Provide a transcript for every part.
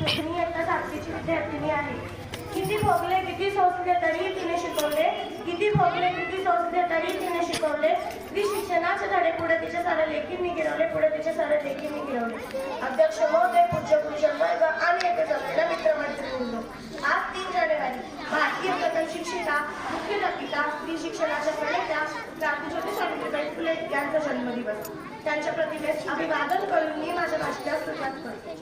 मी आता 7वीची विद्यार्थिनी आहे. किती भोगले किती सोसले तरी तिने शिकवले, किती भोगले किती सोसले तरी तिने शिकवले. ती शिक्षणाचे धडे पुढे तिच्या साऱ्या लेखींनी गिरवले, पुढे तिच्या साऱ्या लेखींनी गिरवले. अध्यक्ष महोदय, पूज्य गुरुजन वर्ग आणि येथे जमलेल्या मित्रमैत्रिणींनो, आज 3 जानेवारी भारतीय प्रथम शिक्षिका, मुख्याध्यापिका, स्त्री शिक्षणाच्या प्रणेत्या क्रांतिज्योती सावित्रीबाई फुले यांचा जन्मदिवस. त्यांच्या प्रतिमेस अभिवादन करून मी माझ्या भाषणास सुरुवात करते.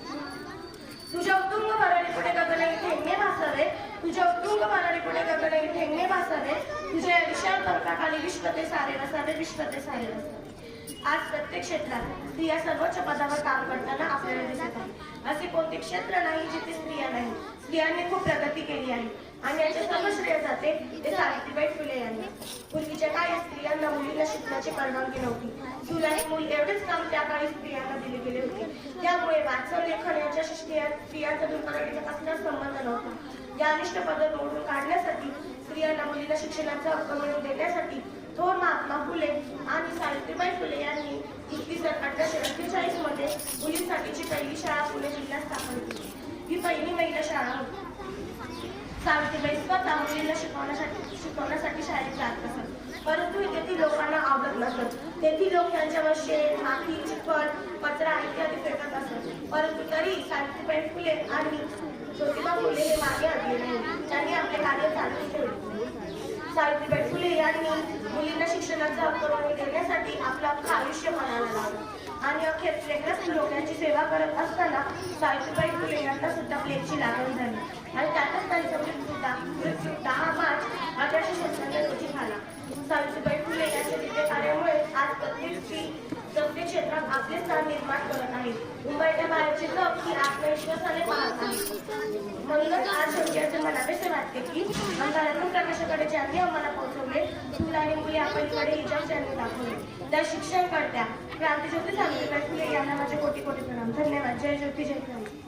तुझ्या उत्तुंग भरारी पुढे गगन ठेंगे भासावे, तुझ्या उत्तुंग भरारी पुढे गगन ठेंगे भासावे, तुझ्या विशाल तर्काखाली विश्व ते सारे वसावे, विश्व ते सारे वसावे. आज प्रत्येक क्षेत्रात स्त्रिया सर्वोच्च पदावर काम करताना आपल्याला दिसत आहे. असे कोणते क्षेत्र नाही जिथे स्त्रिया नाही. स्त्रियांनी खूप प्रगती केली आहे आणि याचे सर्व श्रेय जाते ते सावित्रीबाई फुले यांना. पूर्वीच्या काळी स्त्रियांना मुलींना शिकण्याची परवानगी नव्हती. चूल आणि मूल एवढेच काम त्या काळी स्त्रियांना दिले गेले होते. त्यामुळे वाचन लेखन यांच्याशी स्त्रियांचा दूरपर्यंत कसलाच संबंध नव्हता. या अनिष्ट पद्धत मोडून काढण्यासाठी, स्त्रियांना मुलींना शिक्षणाचा हक्क मिळवून देण्यासाठी थोर महात्मा फुले आणि सावित्रीबाई फुले यांनी इसवी सन 1848 मध्ये मुलींसाठीची पहिली शाळा पुणे जिल्ह्यात स्थापन केली. ही पहिली महिला शाळा होती. सावित्रीबाई स्वतः मुलींना शिकवण्यासाठी शाळेत जात असत, परंतु तेथील लोकांना आवडत नसत. तेथील लोक त्यांच्यावर शेण, माती, चिखल, कचरा इत्यादी फेकत असत. परंतु तरी सावित्रीबाई फुले आणि ज्योतिबा फुले हे मागे हटले नाही. त्यांनी आपले कार्य चालूच ठेवले. सावित्रीबाई फुले यांनी मुलींना शिक्षणाचा हक्क मिळवून देण्यासाठी आपलं अख्खं आयुष्य पणाला लावलं आणि अखेर प्लेग्रस्त लोकांची सेवा करत असताना सावित्रीबाई फुले यांना सुद्धा प्लेगची लागण झाली आणि त्यातच त्यांचा मृत्यू 10 मार्च 1897 रोजी झाला. सावित्रीबाई फुले यांच्या दिव्य कार्यामुळे आज प्रत्येक क्षेत्रात आपले स्थान निर्माण करत आहे. मुंबईच्या बाहेरचे लोक ही आत्मविश्वासाने पाहत आहेत. म्हणूनच आज शेवटी मला असे वाटते की अंधारातून प्रकाशाकडे ज्यांनी आम्हाला पोहोचवले, चूल आणि मुली आपलीकडे हिजाब ज्यांनी दाखवले, त्या शिक्षणकर्त्या क्रांतिज्योती सावित्रीबाई फुले यांना माझे कोटी कोटी प्रणाम. धन्यवाद. जय ज्योती, जय क्रांती.